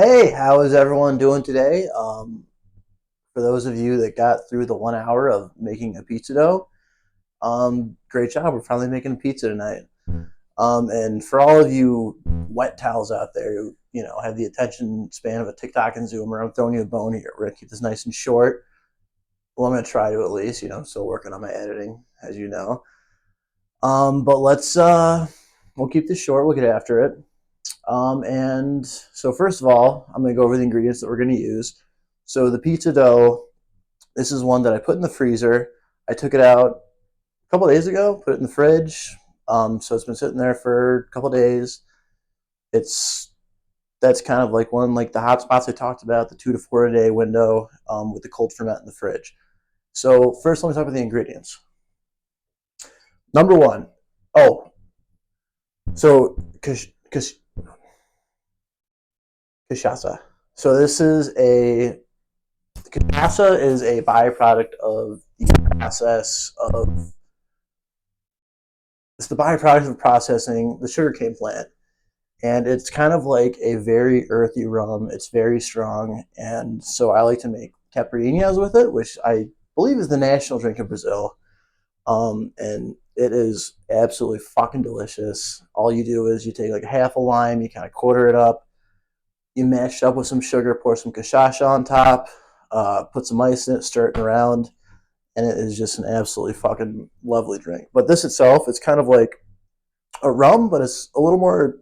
Hey, how is everyone doing today? For those of you that got through the 1 hour of making a pizza dough, great job. We're finally making a pizza tonight. And for all of you wet towels out there who, have the attention span of a TikTok and Zoomer, I'm throwing you a bone here. We're going to keep this nice and short. Well, I'm going to try to at least, I'm still working on my editing, as you know. But we'll keep this short. We'll get after it. And so first of all, I'm going to go over the ingredients that we're going to use. So the pizza dough, this is one that I put in the freezer. I took it out a couple of days ago, put it in the fridge. So it's been sitting there for a couple of days. It's That's kind of like one like the hot spots I talked about, the 2 to 4 day window with the cold ferment in the fridge. So first, let me talk about the ingredients. Number one, oh, so cachaça. So cachaça is a byproduct of the process of it's the byproduct of processing the sugarcane plant. And it's kind of like a very earthy rum. It's very strong. And so I like to make caipirinhas with it, which I believe is the national drink of Brazil. And it is absolutely fucking delicious. All you do is you take like half a lime, you kind of quarter it up, you mash it up with some sugar, pour some cachaça on top, put some ice in it, stir it around, and it is just an absolutely fucking lovely drink. But this itself, it's kind of like a rum, but it's a little more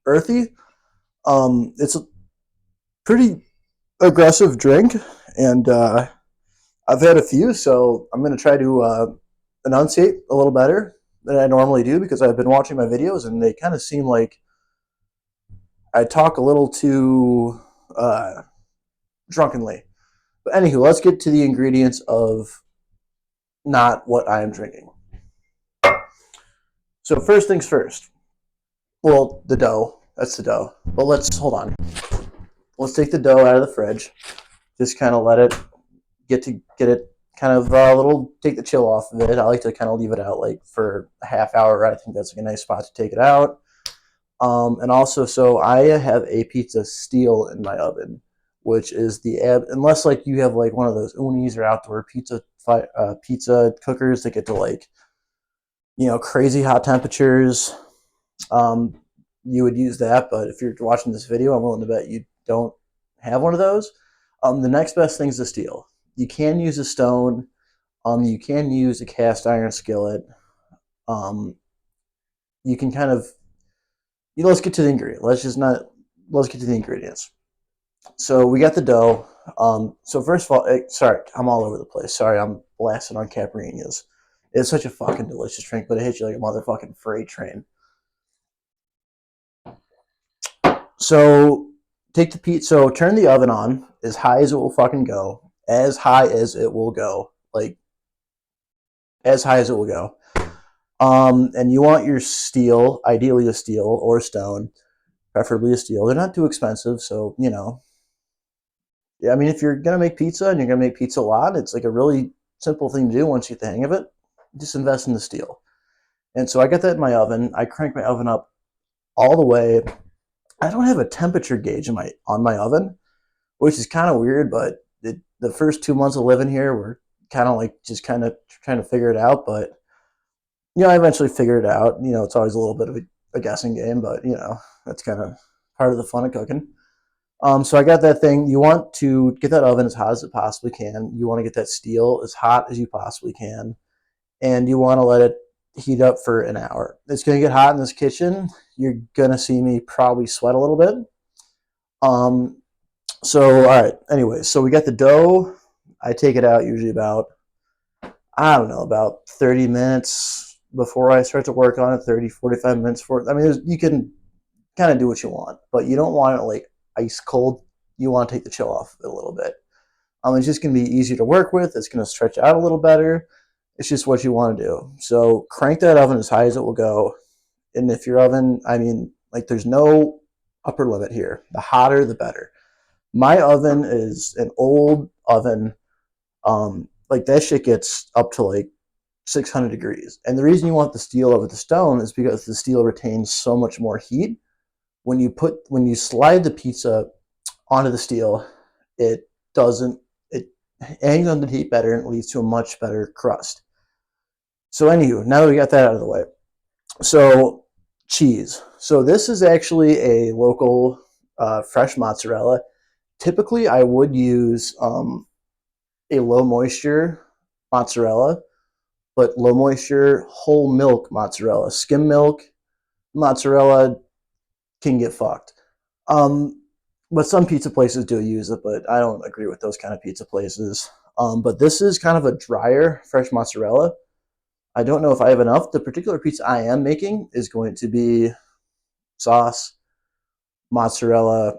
earthy. It's a pretty aggressive drink, and I've had a few, so I'm going to try to enunciate a little better than I normally do because I've been watching my videos and they kind of seem like I talk a little too drunkenly. But anywho, let's get to the ingredients of not what I am drinking. So first things first. Well, the dough. That's the dough. But let's hold on. Let's take the dough out of the fridge. Just kind of let it get it kind of a little, take the chill off of it. I like to kind of leave it out like for a half hour. I think that's like a nice spot to take it out. And also, so I have a pizza steel in my oven, which is unless like you have like one of those unis or outdoor pizza cookers that get to like, crazy hot temperatures. You would use that, but if you're watching this video, I'm willing to bet you don't have one of those. The next best thing is the steel. You can use a stone. You can use a cast iron skillet. You can kind of, let's get to the ingredient. Let's get to the ingredients. So we got the dough. So first of all, sorry, I'm all over the place. Sorry, I'm blasting on caipirinhas. It's such a fucking delicious drink, but it hits you like a motherfucking freight train. So turn the oven on as high as it will fucking go, as high as it will go, like as high as it will go. And you want your steel, ideally a steel or a stone, preferably a steel. They're not too expensive, so yeah. I mean, if you're gonna make pizza and you're gonna make pizza a lot, it's like a really simple thing to do once you get the hang of it. Just invest in the steel. And so I got that in my oven. I crank my oven up all the way. I don't have a temperature gauge on my oven, which is kind of weird, but the first 2 months of living here were kind of like just kind of trying to figure it out. But I eventually figured it out. It's always a little bit of a guessing game, but that's kind of part of the fun of cooking. So I got that thing. You want to get that oven as hot as it possibly can. You want to get that steel as hot as you possibly can, and you want to let it heat up for an hour. It's going to get hot in this kitchen. You're going to see me probably sweat a little bit. So, all right. Anyway, so we got the dough. I take it out usually about 30 minutes before I start to work on it, 30, 45 minutes for it. I mean, you can kind of do what you want, but you don't want it like ice cold. You want to take the chill off it a little bit. It's just going to be easier to work with. It's going to stretch out a little better. It's just what you want to do. So crank that oven as high as it will go. And if your oven, I mean, like there's no upper limit here. The hotter, the better. My oven is an old oven. Like that shit gets up to like 600 degrees. And the reason you want the steel over the stone is because the steel retains so much more heat. When you slide the pizza onto the steel, it doesn't, it hangs on the heat better and it leads to a much better crust. So anywho, now that we got that out of the way, so cheese. So this is actually a local fresh mozzarella. Typically, I would use a low moisture mozzarella, but low moisture whole milk mozzarella. Skim milk mozzarella can get fucked. Um, but some pizza places do use it, but I don't agree with those kind of pizza places. But this is kind of a drier fresh mozzarella. I don't know if I have enough. The particular pizza I am making is going to be sauce, mozzarella,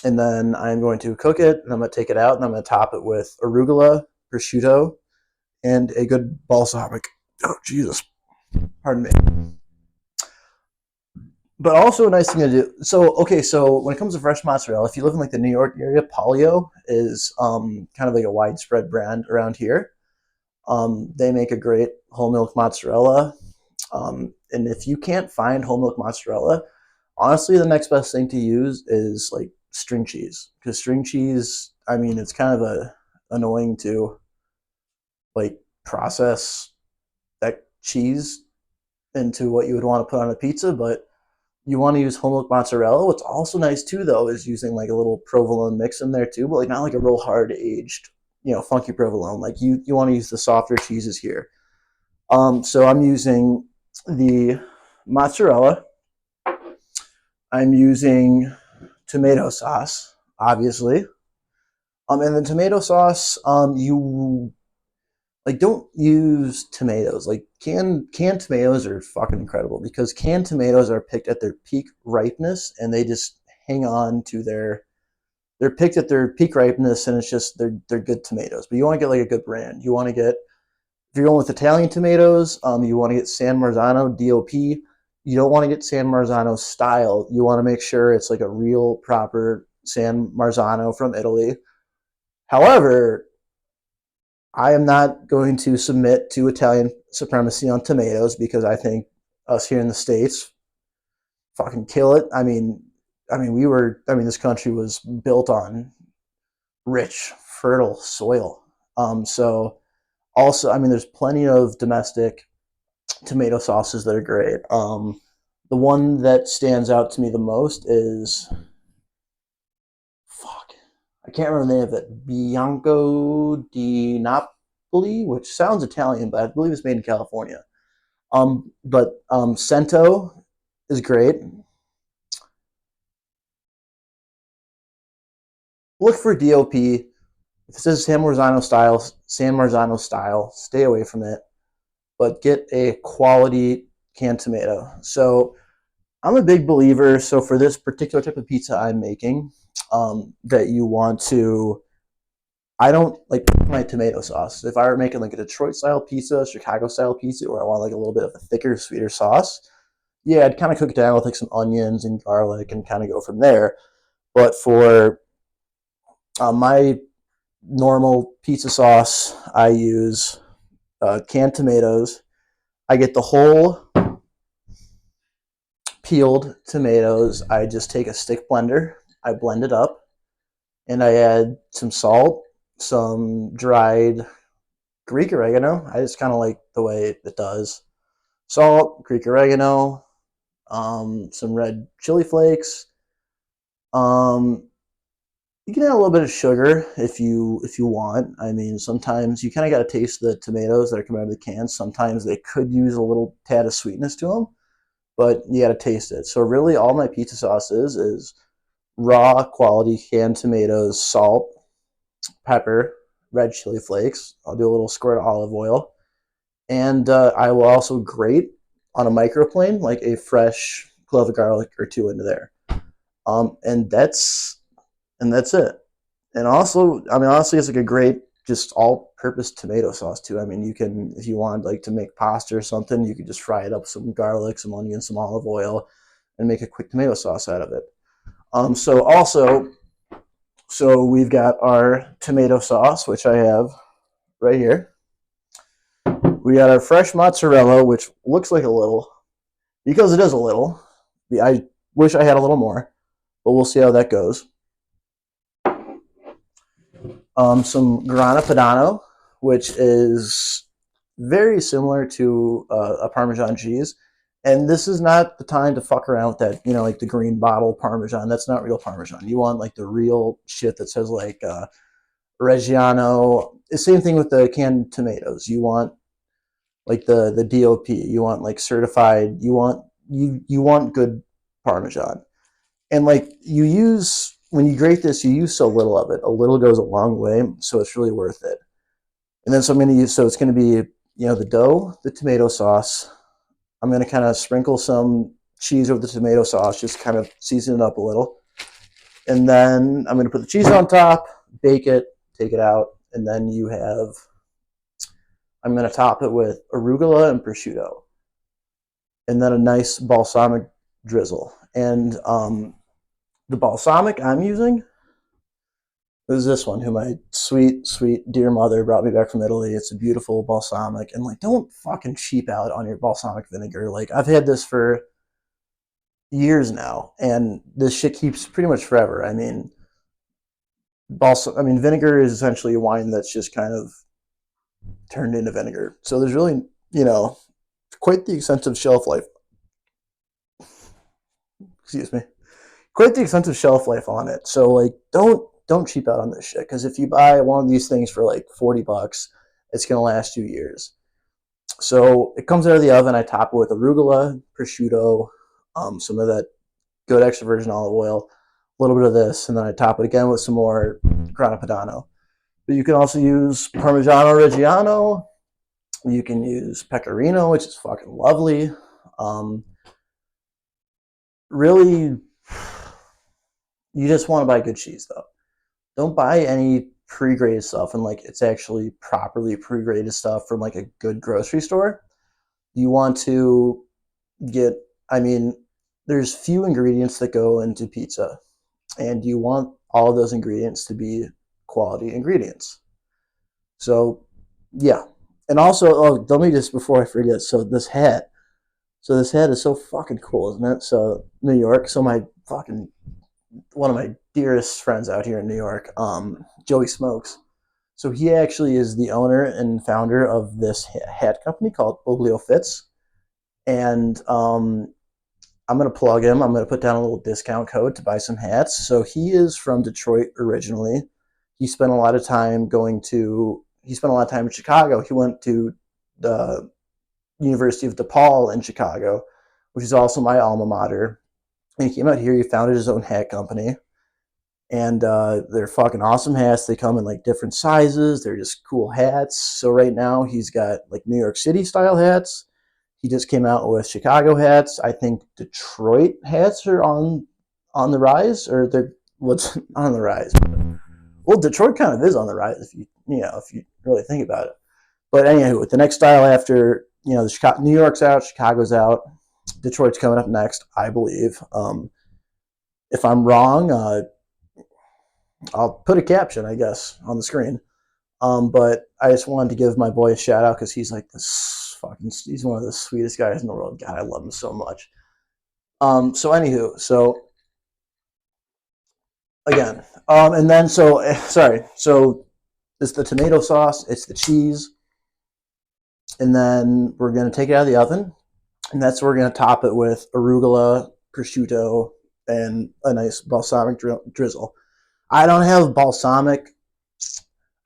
and then I'm going to cook it, and I'm going to take it out, and I'm going to top it with arugula, prosciutto, and a good balsamic. Oh, Jesus. Pardon me. But also a nice thing to do. So, okay, so when it comes to fresh mozzarella, if you live in like the New York area, Polio is kind of like a widespread brand around here. They make a great whole milk mozzarella. And if you can't find whole milk mozzarella, honestly, the next best thing to use is like string cheese. Because string cheese, I mean, it's kind of annoying to like process that cheese into what you would want to put on a pizza, but you want to use whole milk mozzarella. What's also nice too, though, is using like a little provolone mix in there too, but like not like a real hard aged, funky provolone. Like you want to use the softer cheeses here. So I'm using the mozzarella. I'm using tomato sauce, obviously. And the tomato sauce, you like don't use tomatoes. Like canned tomatoes are fucking incredible because canned tomatoes are picked at their peak ripeness and they just hang on to they're picked at their peak ripeness and it's just they're good tomatoes. But you want to get like a good brand. You want to get if you're going with Italian tomatoes, you want to get San Marzano DOP. You don't want to get San Marzano style. You want to make sure it's like a real proper San Marzano from Italy. However, I am not going to submit to Italian supremacy on tomatoes because I think us here in the States fucking kill it. This country was built on rich, fertile soil. So also, there's plenty of domestic tomato sauces that are great. The one that stands out to me the most is I can't remember the name of it. Bianco di Napoli, which sounds Italian, but I believe it's made in California. But Cento is great. Look for DOP. If it says San Marzano style, stay away from it. But get a quality canned tomato. So I'm a big believer. So for this particular type of pizza I'm making, that you want to I don't like my tomato sauce. If I were making like a Detroit style pizza, Chicago style pizza, or I want like a little bit of a thicker, sweeter sauce, yeah, I'd kind of cook it down with like some onions and garlic and kind of go from there. But for my normal pizza sauce, I use canned tomatoes. I get the whole peeled tomatoes. I just take a stick blender, I blend it up, and I add some salt, some dried Greek oregano. I just kind of like the way it does. Salt, Greek oregano, some red chili flakes. Um, you can add a little bit of sugar if you want. Sometimes you kind of got to taste the tomatoes that are coming out of the can. Sometimes they could use a little tad of sweetness to them, but you got to taste it. So really, all my pizza sauce is raw quality canned tomatoes, salt, pepper, red chili flakes. I'll do a little squirt of olive oil, and I will also grate on a microplane like a fresh clove of garlic or two into there. And that's it. And also, honestly, it's like a great just all-purpose tomato sauce too. You can, if you want like to make pasta or something, you could just fry it up with some garlic, some onion, some olive oil, and make a quick tomato sauce out of it. So we've got our tomato sauce, which I have right here. We got our fresh mozzarella, which looks like a little, because it is a little. I wish I had a little more, but we'll see how that goes. some grana padano, which is very similar to a Parmesan cheese. And this is not the time to fuck around with that, like the green bottle Parmesan. That's not real Parmesan. You want like the real shit that says like Reggiano. The same thing with the canned tomatoes. You want like the DOP. You want like certified. You want good Parmesan. And like you use when you grate this, you use so little of it. A little goes a long way, so it's really worth it. And then so I'm going to use so it's going to be the dough, the tomato sauce. I'm going to kind of sprinkle some cheese over the tomato sauce, just kind of season it up a little. And then I'm going to put the cheese on top, bake it, take it out, and then I'm going to top it with arugula and prosciutto, and then a nice balsamic drizzle. And the balsamic I'm using is this one, who my sweet, sweet dear mother brought me back from Italy. It's a beautiful balsamic, and like, don't fucking cheap out on your balsamic vinegar. Like, I've had this for years now, and this shit keeps pretty much forever. I mean, vinegar is essentially a wine that's just kind of turned into vinegar. So there's really, quite the extensive shelf life. Excuse me. Quite the extensive shelf life on it. So like, don't cheap out on this shit, because if you buy one of these things for like $40, it's gonna last you years. So it comes out of the oven. I top it with arugula, prosciutto, some of that good extra virgin olive oil, a little bit of this, and then I top it again with some more grana padano. But you can also use Parmigiano Reggiano. You can use pecorino, which is fucking lovely. Really, you just want to buy good cheese though. Don't buy any pre-graded stuff, and like it's actually properly pre-graded stuff from like a good grocery store. You want to get, I mean, there's few ingredients that go into pizza, and you want all of those ingredients to be quality ingredients. So, yeah. And also, let me just, before I forget, this hat is so fucking cool, isn't it? So, New York, so one of my dearest friends out here in New York, Joey Smokes. So he actually is the owner and founder of this hat company called Oblio Fits. And I'm going to plug him. I'm going to put down a little discount code to buy some hats. So he is from Detroit originally. He spent a lot of time in Chicago. He went to the University of DePaul in Chicago, which is also my alma mater. And he came out here. He founded his own hat company. And they're fucking awesome hats. They come in like different sizes. They're just cool hats. So right now he's got like New York City style hats. He just came out with Chicago hats. I think Detroit hats are on the rise, or they're what's on the rise. Well, Detroit kind of is on the rise if you really think about it. But anyway, with the next style after New York's out, Chicago's out, Detroit's coming up next, I believe. If I'm wrong, I'll put a caption, I guess, on the screen. But I just wanted to give my boy a shout out, because he's like he's one of the sweetest guys in the world. God, I love him so much. So anywho, so again, and then sorry, so it's the tomato sauce, it's the cheese, and then we're gonna take it out of the oven, and that's where we're gonna top it with arugula, prosciutto, and a nice balsamic drizzle. I don't have balsamic.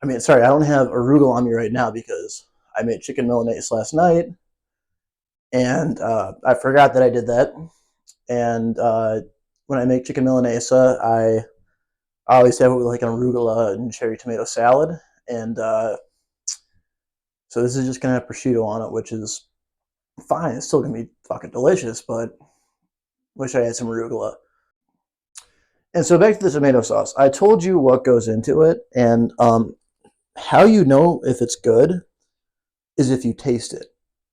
I don't have arugula on me right now because I made chicken milanese last night, and I forgot that I did that. And when I make chicken milanese, I always have it with like an arugula and cherry tomato salad. And so this is just gonna have prosciutto on it, which is fine. It's still gonna be fucking delicious, but wish I had some arugula. And so back to the tomato sauce. I told you what goes into it, and how you know if it's good is if you taste it.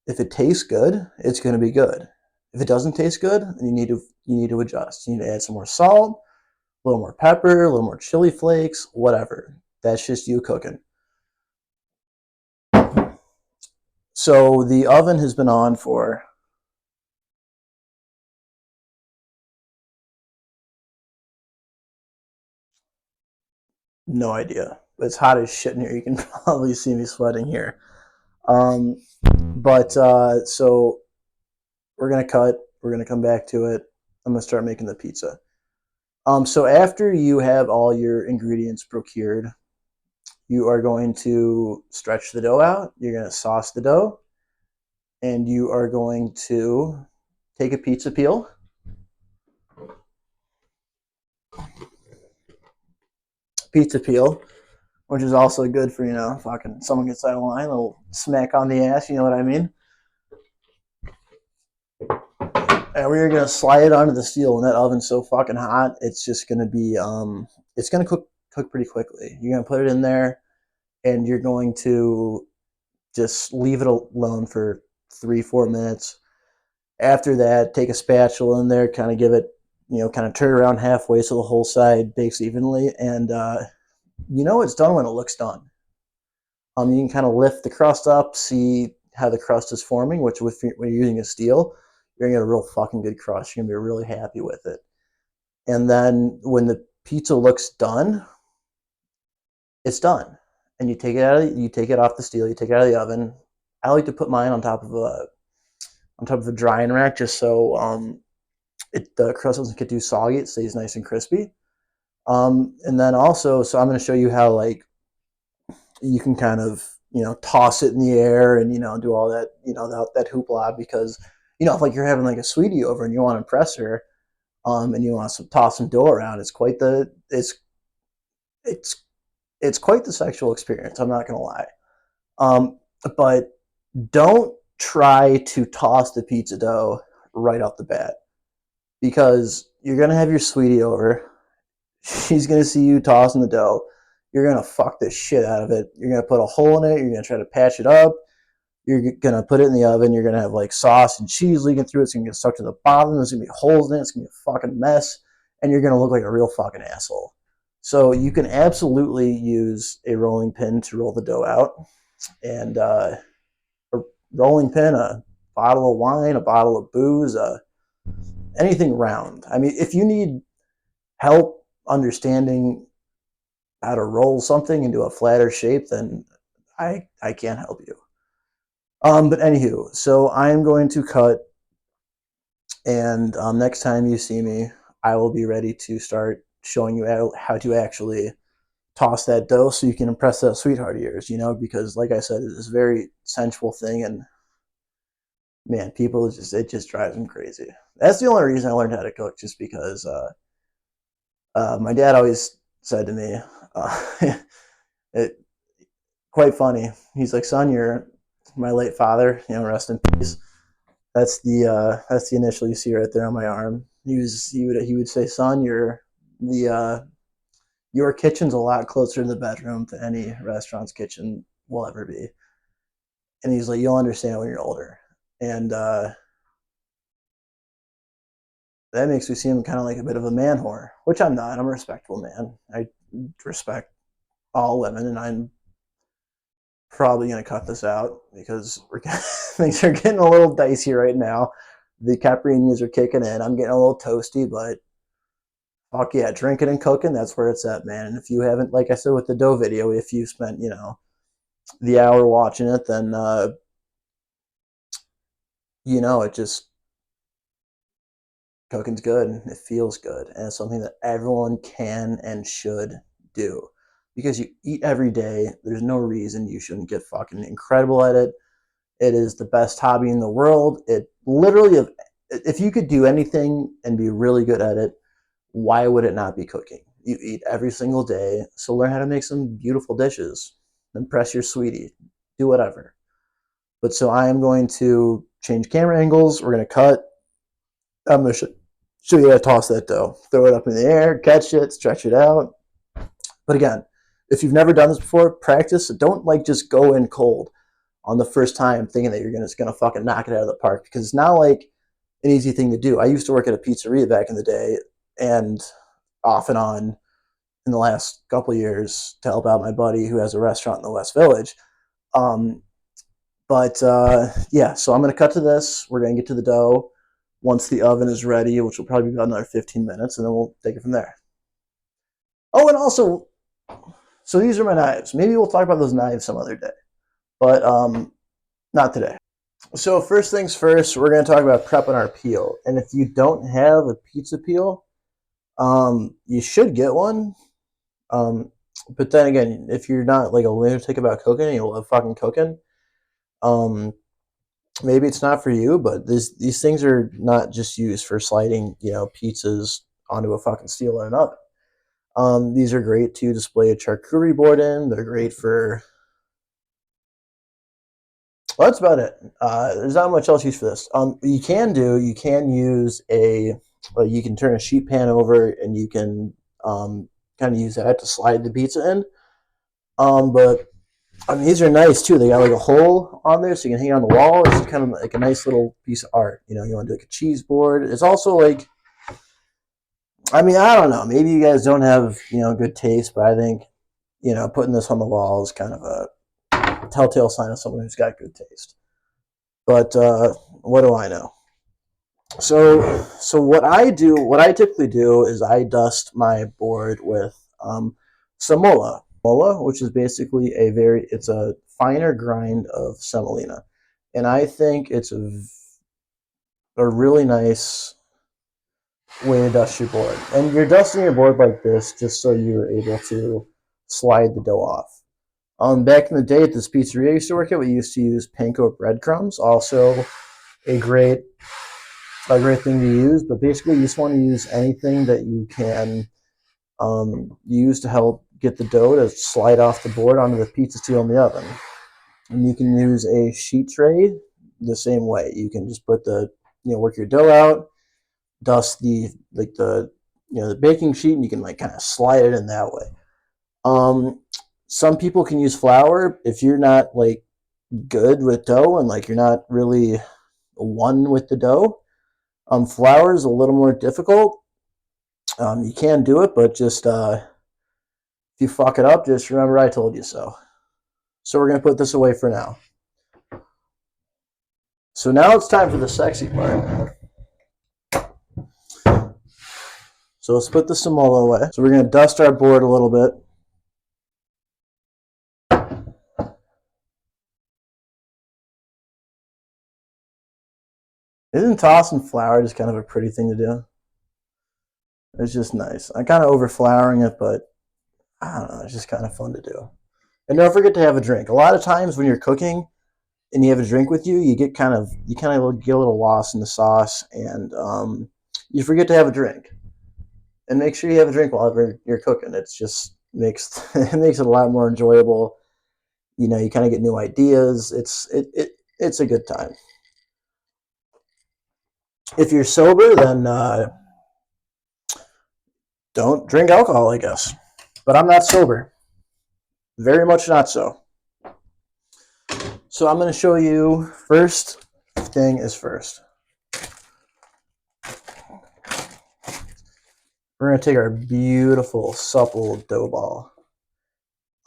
If it tastes good, it's going to be good. If it doesn't taste good, then you need to adjust. You need to add some more salt, a little more pepper, a little more chili flakes, whatever. That's just you cooking. So the oven has been on for no idea. It's hot as shit in here. You can probably see me sweating here. Um, but so we're gonna cut. We're gonna come back to it. I'm gonna start making the pizza. So after you have all your ingredients procured, you are going to stretch the dough out. You're gonna sauce the dough, and you are going to take a pizza peel. Pizza peel, which is also good for, fucking someone gets out of line, a little smack on the ass, you know what I mean? And we're gonna slide it onto the steel. When that oven's so fucking hot, it's just gonna be it's gonna cook pretty quickly. You're gonna put it in there, and you're going to just leave it alone for 3-4 minutes. After that, take a spatula in there, kind of give it, kind of turn it around halfway so the whole side bakes evenly, and it's done when it looks done. You can kind of lift the crust up, see how the crust is forming, which when you're using a steel, you're gonna get a real fucking good crust. You're gonna be really happy with it. And then when the pizza looks done, it's done. And you take it off the steel, you take it out of the oven. I like to put mine on top of a drying rack just so the crust doesn't get too soggy. It stays nice and crispy. And then also, so I'm going to show you how like you can kind of toss it in the air and do all that that hoopla, because if like you're having like a sweetie over and you want to impress her, and you want to toss some dough around, it's it's quite the sexual experience. I'm not gonna lie, but don't try to toss the pizza dough right off the bat, because you're gonna have your sweetie over. She's gonna see you tossing the dough. You're gonna fuck the shit out of it. You're gonna put a hole in it. You're gonna try to patch it up. You're gonna put it in the oven. You're gonna have like sauce and cheese leaking through it. It's gonna get stuck to the bottom. There's gonna be holes in it. It's gonna be a fucking mess, and you're gonna look like a real fucking asshole. So you can absolutely use a rolling pin to roll the dough out, and a rolling pin, a bottle of wine, a bottle of booze, anything round. I mean, if you need help understanding how to roll something into a flatter shape, then I can't help you. But anywho, so I'm going to cut, and next time you see me, I will be ready to start showing you how to actually toss that dough so you can impress that sweetheart of yours, because like I said, it's a very sensual thing, and man, it just drives them crazy. That's the only reason I learned how to cook, just because my dad always said to me, it quite funny. He's like, "Son, you're my late father. Rest in peace." That's the initial you see right there on my arm. He would say, "Son, the your kitchen's a lot closer to the bedroom than any restaurant's kitchen will ever be." And he's like, "You'll understand when you're older." And that makes me seem kind of like a bit of a man whore, which I'm not. I'm a respectful man. I respect all women, and I'm probably going to cut this out because things are getting a little dicey right now. The caipirinhas are kicking in. I'm getting a little toasty, but fuck yeah, drinking and cooking, that's where it's at, man. And if you haven't, like I said with the dough video, if you spent, the hour watching it, then, it just, cooking's good. It feels good. And it's something that everyone can and should do. Because you eat every day, there's no reason you shouldn't get fucking incredible at it. It is the best hobby in the world. It literally, if you could do anything and be really good at it, why would it not be cooking? You eat every single day, so learn how to make some beautiful dishes. Impress your sweetie. Do whatever. But so I am going to change camera angles. We're going to cut. I'm going to show you how to toss that dough. Throw it up in the air, catch it, stretch it out. But again, if you've never done this before, practice. Don't like just go in cold on the first time thinking that you're just gonna fucking knock it out of the park, because it's not like an easy thing to do. I used to work at a pizzeria back in the day, and off and on in the last couple of years to help out my buddy who has a restaurant in the West Village. Yeah, so I'm gonna cut to this. We're gonna get to the dough once the oven is ready, which will probably be about another 15 minutes, and then we'll take it from there. Oh, and also, So these are my knives. Maybe we'll talk about those knives some other day, but not today. So first things first, we're going to talk about prepping our peel. And if you don't have a pizza peel, you should get one. But then again, if you're not like a lunatic about cooking and you love fucking cooking, um, maybe it's not for you. But these things are not just used for sliding, pizzas onto a fucking steel in an oven. These are great to display a charcuterie board in. They're great for. Well, that's about it. There's not much else use for this. You can use you can turn a sheet pan over and you can kind of use that to slide the pizza in. But I mean, these are nice too. They got like a hole on there, so you can hang it on the wall. It's kind of like a nice little piece of art. You want to do like a cheese board. It's also like, I mean, I don't know. Maybe you guys don't have good taste, but I think putting this on the wall is kind of a telltale sign of someone who's got good taste. But what do I know? So what I typically do is I dust my board with semola, which is basically it's a finer grind of semolina, and I think it's a really nice way to dust your board. And you're dusting your board like this just so you're able to slide the dough off. Back in the day at this pizzeria I used to work at, we used to use panko breadcrumbs, also a great thing to use. But basically, you just want to use anything that you can use to help get the dough to slide off the board onto the pizza steel in the oven. And you can use a sheet tray the same way. You can just put work your dough out, dust the baking sheet, and you can like kind of slide it in that way. Some people can use flour if you're not like good with dough and like you're not really one with the dough. Flour is a little more difficult. You can do it, but just if you fuck it up, just remember I told you so. So we're gonna put this away for now. So now it's time for the sexy part. So let's put the semola away. So we're gonna dust our board a little bit. Isn't tossing flour just kind of a pretty thing to do? It's just nice. I'm kind of over flouring it, but I don't know. It's just kind of fun to do. And don't forget to have a drink. A lot of times when you're cooking and you have a drink with you, you kind of get a little lost in the sauce, and you forget to have a drink. And make sure you have a drink while you're cooking. It's just makes it makes it a lot more enjoyable. You kind of get new ideas. It's a good time. If you're sober, then don't drink alcohol, I guess. But I'm not sober. Very much not so. So I'm going to show you, first thing is first. We're going to take our beautiful, supple dough ball.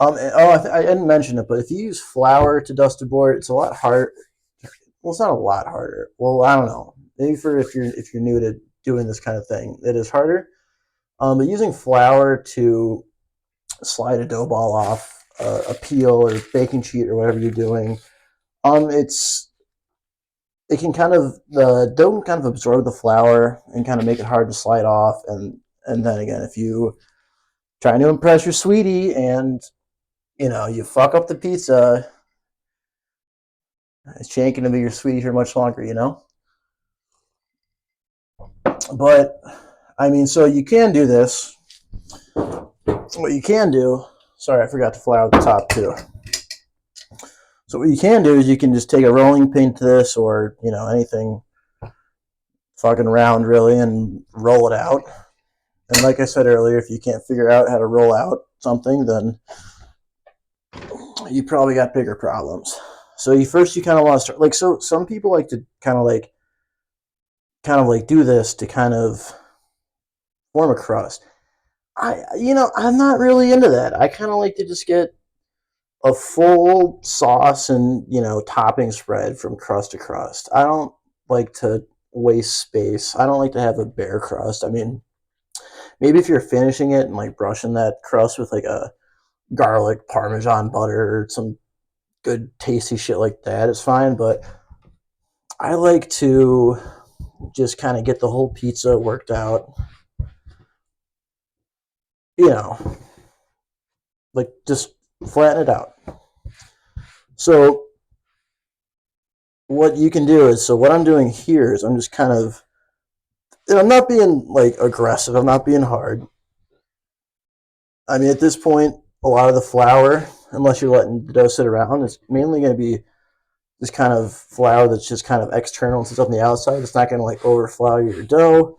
I didn't mention it, but if you use flour to dust a board, it's a lot harder. Well, it's not a lot harder. Well, I don't know. Maybe if you're new to doing this kind of thing, it is harder. But using flour to slide a dough ball off a peel or baking sheet or whatever you're doing, the dough can kind of absorb the flour and kind of make it hard to slide off. And then again, if you trying to impress your sweetie and you fuck up the pizza, she ain't gonna be your sweetie for much longer, But I mean, so you can do this. What you can do, sorry, I forgot to flour the top too. So what you can do is you can just take a rolling pin to this, or anything fucking round really, and roll it out. And like I said earlier, if you can't figure out how to roll out something, then you probably got bigger problems. So you kind of want to start like, so some people like to kind of like do this to kind of form a crust. I'm not really into that. I kind of like to just get a full sauce and topping spread from crust to crust. I don't like to waste space. I don't like to have a bare crust. I mean, maybe if you're finishing it and like brushing that crust with like a garlic, Parmesan butter, some good tasty shit like that is fine. But I like to just kind of get the whole pizza worked out. You know, like just flatten it out. So what you can do is, so what I'm doing here is I'm just kind of, I'm not being like aggressive. I'm not being hard. I mean, at this point, a lot of the flour, unless you're letting the dough sit around, it's mainly going to be this kind of flour that's just kind of external and sits on the outside. It's not going to like overflour your dough,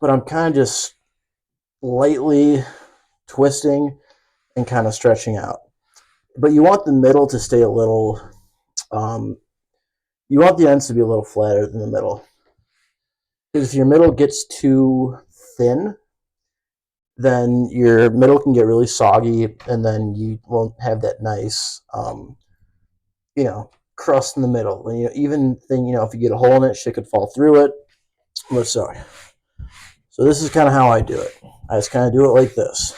but I'm kind of just lightly twisting and kind of stretching out. But you want the middle to stay a little, um, you want the ends to be a little flatter than the middle. Because if your middle gets too thin, then your middle can get really soggy, and then you won't have that nice, crust in the middle. And even thing, if you get a hole in it, shit could fall through it. But sorry. So this is kind of how I do it. I just kind of do it like this.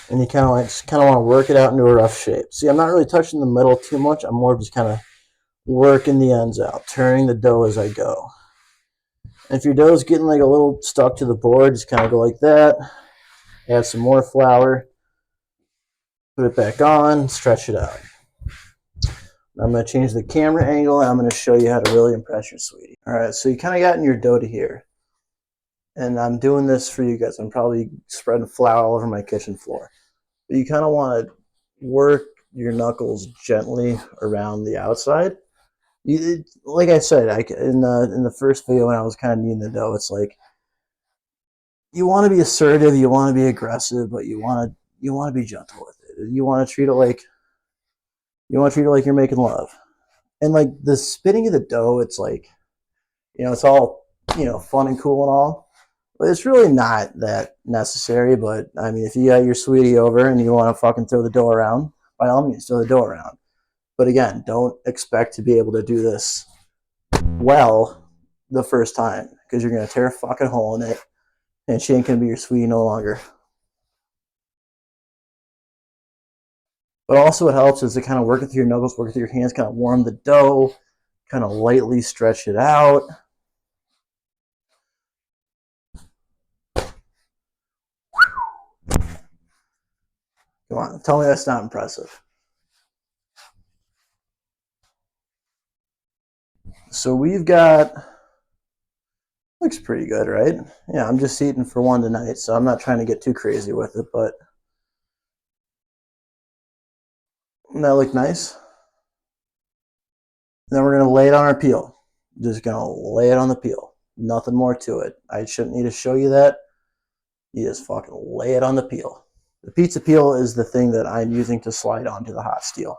And you kind of want to work it out into a rough shape. See, I'm not really touching the middle too much. I'm more just kind of working the ends out, turning the dough as I go. And if your dough is getting like a little stuck to the board, just kind of go like that. Add some more flour. Put it back on. Stretch it out. I'm going to change the camera angle, and I'm going to show you how to really impress your sweetie. All right, so you kind of gotten your dough to here. And I'm doing this for you guys. I'm probably spreading flour all over my kitchen floor. But you kind of want to work your knuckles gently around the outside. Like I said, in the first video when I was kind of kneading the dough, it's like you want to be assertive, you want to be aggressive, but you want to be gentle with it. You want to treat it like you're making love. And like the spinning of the dough, it's like, it's all, fun and cool and all. But it's really not that necessary. But I mean, if you got your sweetie over and you want to fucking throw the dough around, by all means, throw the dough around. But again, don't expect to be able to do this well the first time, because you're going to tear a fucking hole in it and she ain't going to be your sweetie no longer. But also, what helps is to kind of work with your knuckles, work with your hands, kind of warm the dough, kind of lightly stretch it out. Come on, tell me that's not impressive. So we've got, looks pretty good, right? Yeah, I'm just eating for one tonight, so I'm not trying to get too crazy with it, but doesn't that look nice? And then we're going to lay it on our peel. Just going to lay it on the peel. Nothing more to it. I shouldn't need to show you that. You just fucking lay it on the peel. The pizza peel is the thing that I'm using to slide onto the hot steel.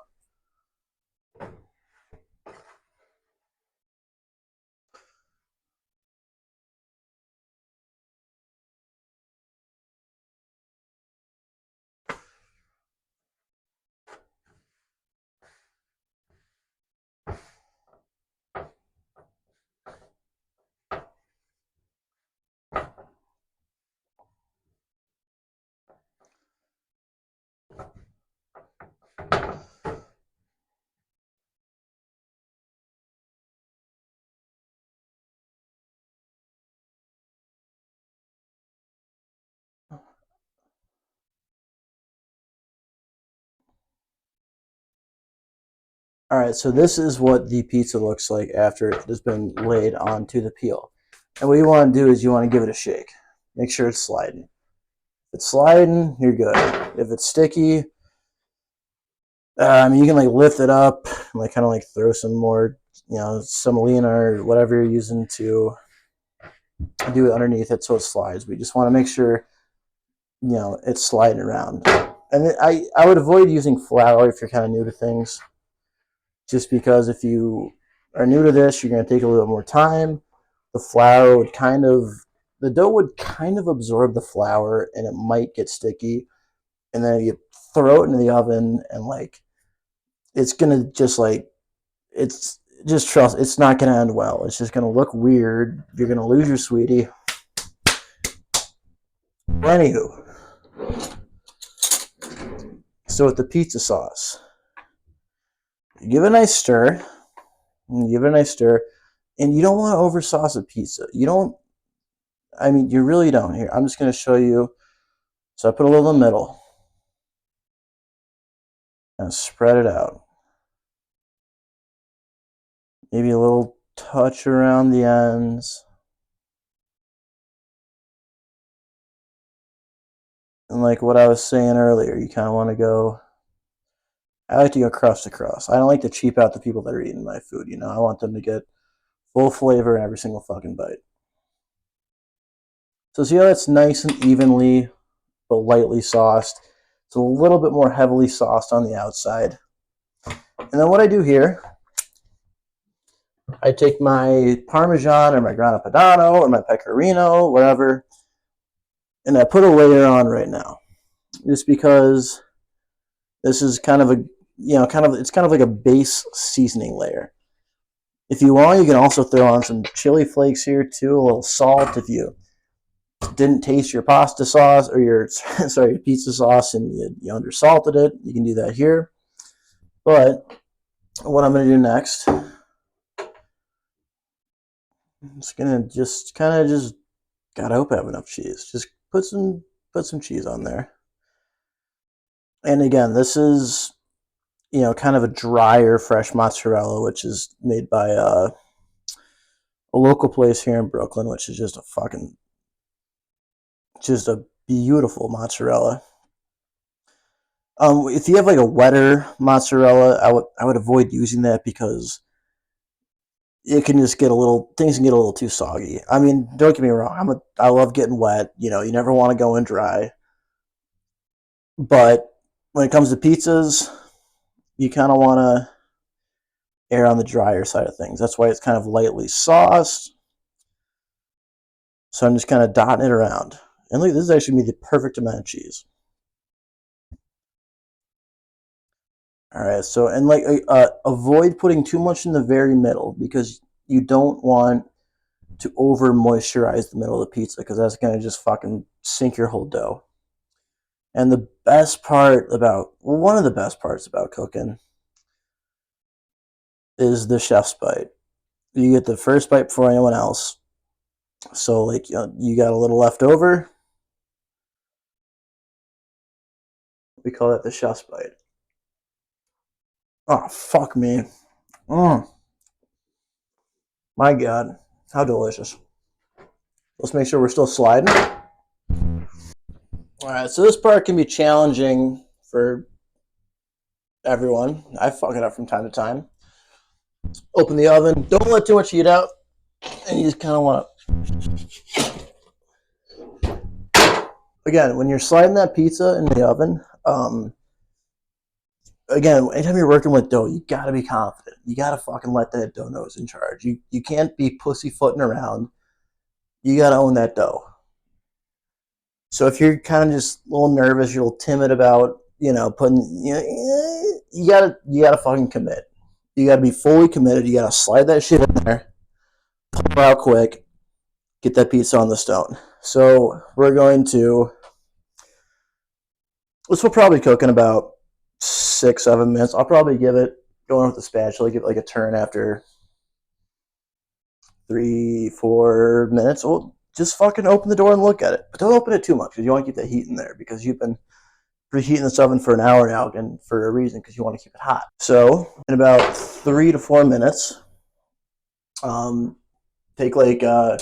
All right, so this is what the pizza looks like after it has been laid onto the peel. And what you want to do is you want to give it a shake. Make sure it's sliding. If it's sliding, you're good. If it's sticky, you can like lift it up and like kind of like throw some more, semolina or whatever you're using to do it underneath it so it slides. We just want to make sure, it's sliding around. And I would avoid using flour if you're kind of new to things, just because if you are new to this, you're going to take a little bit more time. The dough would kind of absorb the flour and it might get sticky. And then you throw it into the oven and like, it's gonna just like it's just trust. It's not gonna end well. It's just gonna look weird. You're gonna lose your sweetie. Anywho, so with the pizza sauce, you give it a nice stir. Give it a nice stir, and you don't want to over sauce a pizza. You don't. I mean, you really don't. Here, I'm just gonna show you. So I put a little in the middle and spread it out. Maybe a little touch around the ends. And like what I was saying earlier, you kind of want to go. I like to go crust to crust. I don't like to cheap out the people that are eating my food. You know, I want them to get full flavor in every single fucking bite. So see how that's nice and evenly but lightly sauced. It's a little bit more heavily sauced on the outside. And then what I do here, I take my Parmesan or my Grana Padano or my Pecorino, whatever, and I put a layer on right now. Just because this is kind of a, it's kind of like a base seasoning layer. If you want, you can also throw on some chili flakes here too, a little salt if you didn't taste your pasta sauce or your your pizza sauce and you undersalted it. You can do that here. But what I'm going to do next, I'm just going to just kind of just, God, I hope I have enough cheese. Just put some cheese on there. And again, this is, kind of a drier fresh mozzarella, which is made by a local place here in Brooklyn, which is just a beautiful mozzarella. If you have like a wetter mozzarella, I would avoid using that because it can just things can get a little too soggy. I mean, don't get me wrong, I love getting wet. You never want to go in dry. But when it comes to pizzas, you kind of want to err on the drier side of things. That's why it's kind of lightly sauced. So I'm just kind of dotting it around. And look, this is actually the perfect amount of cheese. All right, so and like avoid putting too much in the very middle because you don't want to over moisturize the middle of the pizza because that's gonna just fucking sink your whole dough. And the best part about, well, one of the best parts about cooking is the chef's bite. You get the first bite before anyone else. So like you got a little left over. We call that the chef's bite. Oh, fuck me. My God, how delicious. Let's make sure we're still sliding. All right, so this part can be challenging for everyone. I fuck it up from time to time. Open the oven. Don't let too much heat out. And you just kind of want to... Again, when you're sliding that pizza in the oven, again, anytime you're working with dough, you got to be confident. You got to fucking let that dough know it's in charge. You can't be pussyfooting around. You got to own that dough. So if you're kind of just a little nervous, you're a little timid about, putting, you gotta fucking commit. You gotta be fully committed. You gotta slide that shit in there, pull it out quick, get that pizza on the stone. So we're going to, this will probably cook in about 6-7 minutes. I'll probably give it, going with the spatula, give it like a turn after 3-4 minutes. Well, just fucking open the door and look at it. But don't open it too much because you want to keep that heat in there because you've been preheating this oven for an hour now and for a reason because you want to keep it hot. So in about 3 to 4 minutes, take a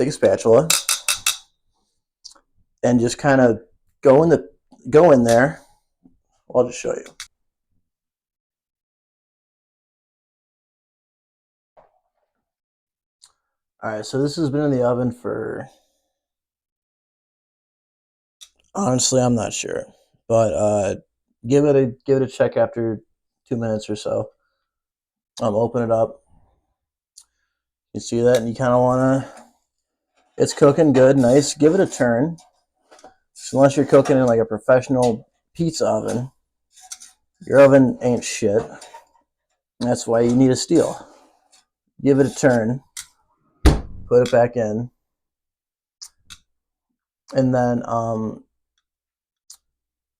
spatula and just kind of go in there. I'll just show you. All right, so this has been in the oven for, honestly, I'm not sure, but give it a check after 2 minutes or so. Open it up. You see that, and you kind of want to. It's cooking good, nice. Give it a turn. So unless you're cooking in like a professional pizza oven, Your oven ain't shit. That's why you need a steel. Give it a turn, put it back in, and then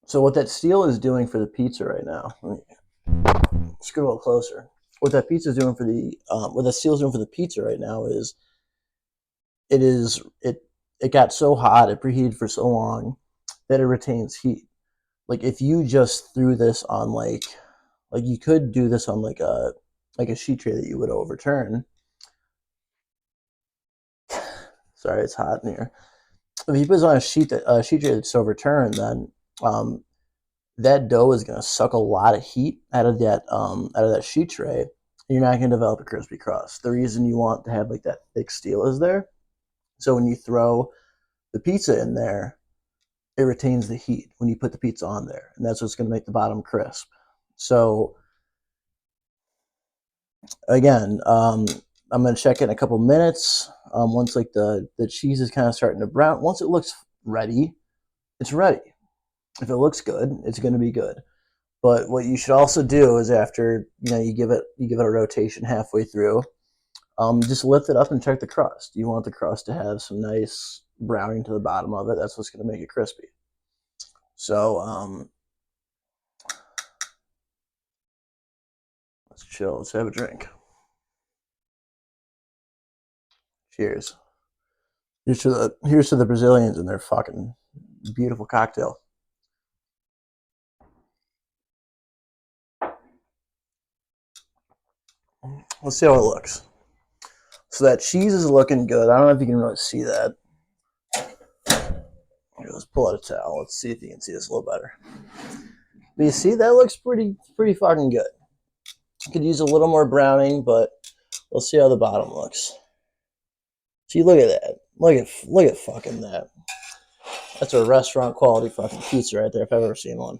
so what that steel is doing for the pizza right now, let me scoot a little closer. What that pizza is doing for the what that steel is doing for the pizza right now is it got so hot, it preheated for so long that it retains heat. Like if you just threw this on like you could do this on like a sheet tray that you would overturn. Sorry, it's hot in here. If you put this on a sheet tray that's overturned, then that dough is going to suck a lot of heat out of that sheet tray. You're not going to develop a crispy crust. The reason you want to have like that thick steel is there, so when you throw the pizza in there, it retains the heat when you put the pizza on there, and that's what's going to make the bottom crisp. So again, I'm going to check it in a couple minutes. Once like the cheese is kind of starting to brown, once it looks ready, it's ready. If it looks good, it's going to be good. But what you should also do is after you give it a rotation halfway through, just lift it up and check the crust. You want the crust to have some nice browning to the bottom of it. That's what's going to make it crispy. So let's chill. Let's have a drink. Cheers. Here's to the Brazilians and their fucking beautiful cocktail. Let's see how it looks. So that cheese is looking good. I don't know if you can really see that. Here, let's pull out a towel. Let's see if you can see this a little better. But you see, that looks pretty fucking good. You could use a little more browning, but we'll see how the bottom looks. See, look at that. Look at fucking that. That's a restaurant quality fucking pizza right there if I've ever seen one.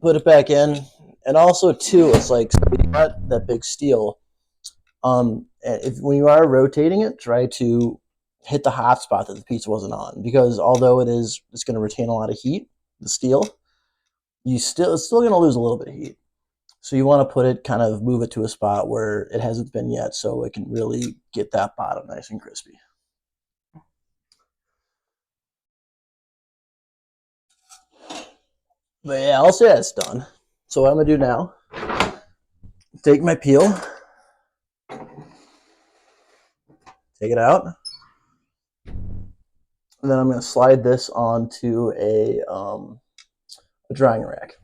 Put it back in. And also too, it's like, so you got that big steel. When you are rotating it, try to hit the hot spot that the pizza wasn't on, because although it's going to retain a lot of heat, the steel, it's still going to lose a little bit of heat. So you want to put it, kind of move it to a spot where it hasn't been yet, so it can really get that bottom nice and crispy. But yeah, I'll say that's done. So what I'm gonna do now, take my peel, take it out, and then I'm gonna slide this onto a drying rack.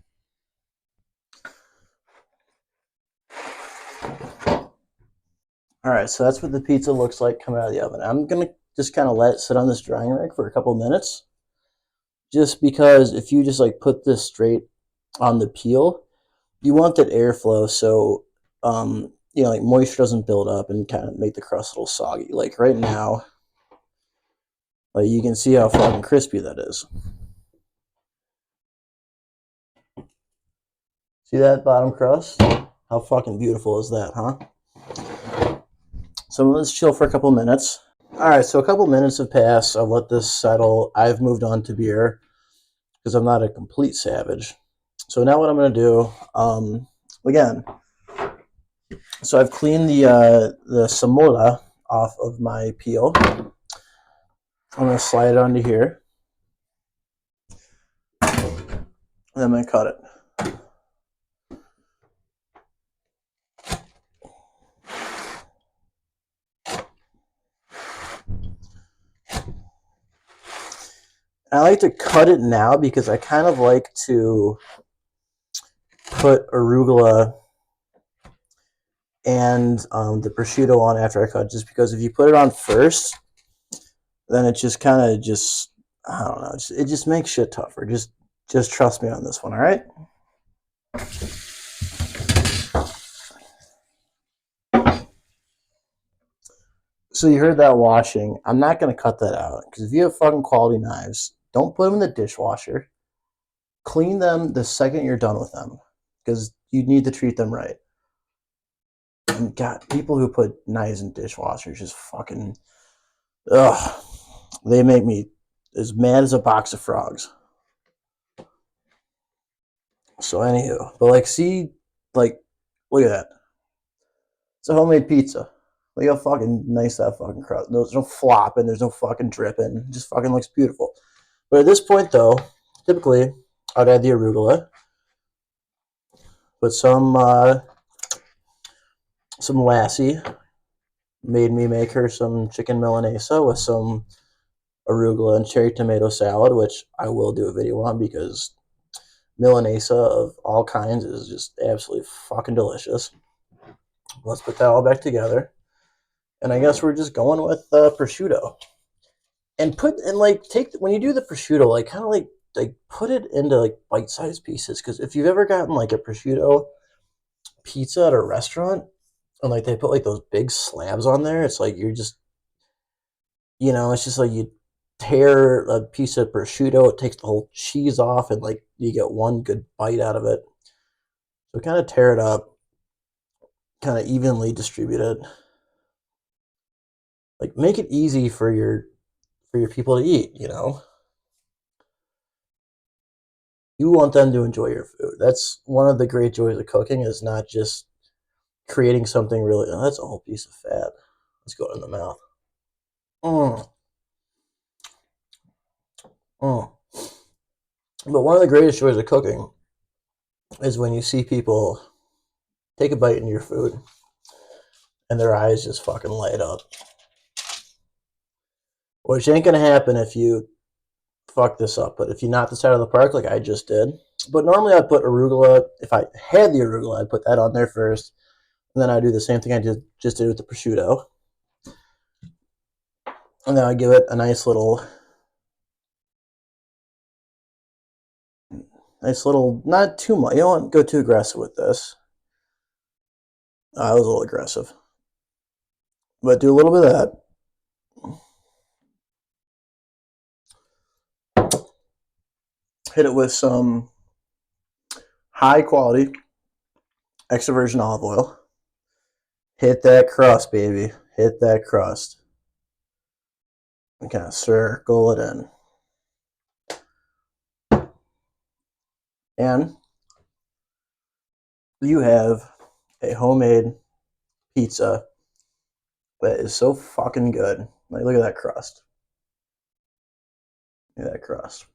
All right, so that's what the pizza looks like coming out of the oven. I'm gonna just kind of let it sit on this drying rack for a couple minutes, just because if you just like put this straight on the peel, you want that airflow so like moisture doesn't build up and kind of make the crust a little soggy. Like right now, like you can see how fucking crispy that is. See that bottom crust? How fucking beautiful is that, huh? So let's chill for a couple minutes. All right, so a couple minutes have passed. I've let this settle. I've moved on to beer because I'm not a complete savage. So now what I'm going to do, again, so I've cleaned the samola off of my peel. I'm going to slide it onto here. And I'm going to cut it. I like to cut it now because I kind of like to put arugula and the prosciutto on after I cut, just because if you put it on first, then it just kind of I don't know, it just makes shit tougher. Just trust me on this one, all right? So you heard that washing. I'm not going to cut that out because if you have fucking quality knives, don't put them in the dishwasher. Clean them the second you're done with them because you need to treat them right. And God, people who put knives in dishwashers just fucking, ugh, they make me as mad as a box of frogs. So anywho, but like, see, like, look at that. It's a homemade pizza. Look how fucking nice that fucking crust. There's no flopping. There's no fucking dripping. It just fucking looks beautiful. But at this point, though, typically I'd add the arugula, put some lassie. Made me make her some chicken milanese with some arugula and cherry tomato salad, which I will do a video on because milanesa of all kinds is just absolutely fucking delicious. Let's put that all back together. And I guess we're just going with prosciutto. And like take when you do the prosciutto, like kind of like put it into like bite-sized pieces. Because if you've ever gotten like a prosciutto pizza at a restaurant and like they put like those big slabs on there, it's like you're just it's just like you tear a piece of prosciutto, it takes the whole cheese off, and like you get one good bite out of it. So kind of tear it up, kind of evenly distribute it. Like make it easy for your people to eat, You want them to enjoy your food. That's one of the great joys of cooking is not just creating something really that's a whole piece of fat. Let's go in the mouth. Mm, mm. But one of the greatest joys of cooking is when you see people take a bite into your food and their eyes just fucking light up. Which ain't gonna happen if you fuck this up, but if you knock this out of the park like I just did. But normally I'd put arugula, if I had the arugula, I'd put that on there first. And then I'd do the same thing I just did with the prosciutto. And then I'd give it a nice little, not too much. You don't want to go too aggressive with this. I was a little aggressive. But do a little bit of that. Hit it with some high quality extra virgin olive oil. Hit that crust, baby. Hit that crust. And kind of circle it in. And you have a homemade pizza that is so fucking good. Like, look at that crust. Look at that crust.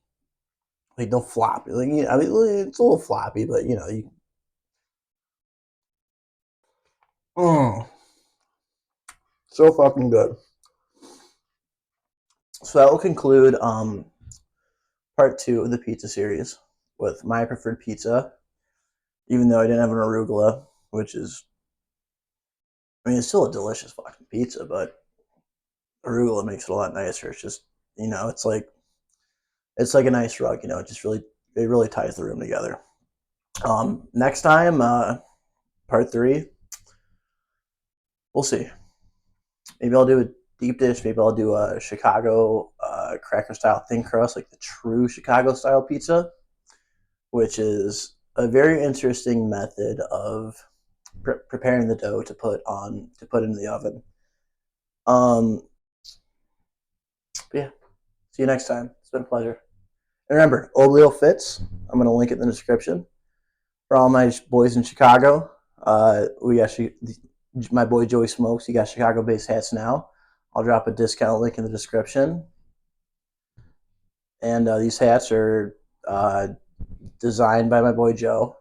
Like, no floppy. Like, I mean, it's a little floppy, but you. Mm, so fucking good. So that will conclude part 2 of the pizza series with my preferred pizza. Even though I didn't have an arugula, which is, I mean, it's still a delicious fucking pizza, but arugula makes it a lot nicer. It's just, it's like a nice rug. It really ties the room together. Next time, part 3, we'll see. Maybe I'll do a deep dish. Maybe I'll do a Chicago cracker style thin crust, like the true Chicago style pizza, which is a very interesting method of preparing the dough to put in the oven. Yeah. See you next time. It's been a pleasure. And remember, Oblio Fits. I'm going to link it in the description. For all my boys in Chicago, we actually, my boy Joey Smokes, he got Chicago-based hats now. I'll drop a discount link in the description. And these hats are designed by my boy Joe.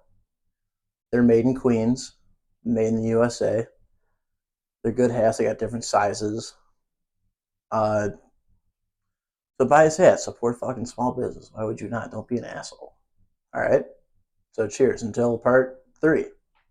They're made in Queens, made in the USA. They're good hats. They got different sizes. So buy his hat. Support fucking small business. Why would you not? Don't be an asshole. All right. So cheers until part 3.